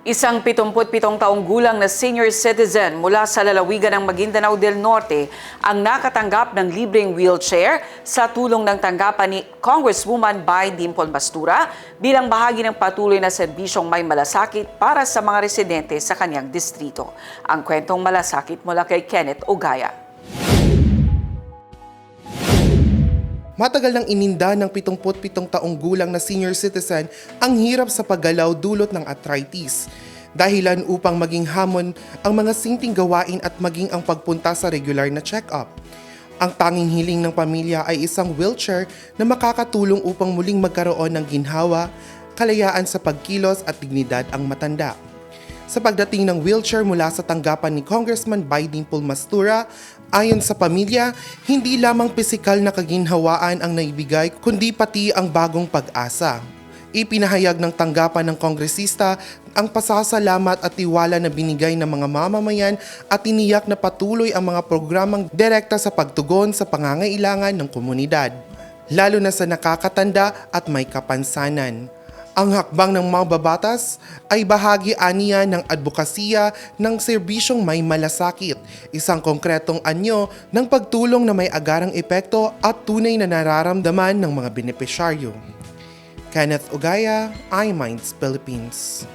Isang 77 taong gulang na senior citizen mula sa lalawigan ng Maguindanao del Norte ang nakatanggap ng libreng wheelchair sa tulong ng tanggapan ni Congresswoman Bay Dimple Mastura bilang bahagi ng patuloy na serbisyong may malasakit para sa mga residente sa kanyang distrito. Ang kwentong malasakit mula kay Kenneth Ogaya. Matagal nang ininda ng 77 taong gulang na senior citizen ang hirap sa paggalaw dulot ng arthritis. Dahilan upang maging hamon ang mga simpleng gawain at maging ang pagpunta sa regular na check-up. Ang tanging hiling ng pamilya ay isang wheelchair na makakatulong upang muling magkaroon ng ginhawa, kalayaan sa pagkilos at dignidad ang matanda. Sa pagdating ng wheelchair mula sa tanggapan ni Congressman Bay Dimple Mastura, ayon sa pamilya, hindi lamang pisikal na kaginhawaan ang naibigay kundi pati ang bagong pag-asa. Ipinahayag ng tanggapan ng kongresista ang pasasalamat at tiwala na binigay ng mga mamamayan at tiniyak na patuloy ang mga programang direkta sa pagtugon sa pangangailangan ng komunidad, lalo na sa nakakatanda at may kapansanan. Ang hakbang ng mga babatas ay bahagi aniya ng advokasya ng serbisyong may malasakit, isang konkretong anyo ng pagtulong na may agarang epekto at tunay na nararamdaman ng mga benepisyaryo. Kenneth Ogaya, iMinds Philippines.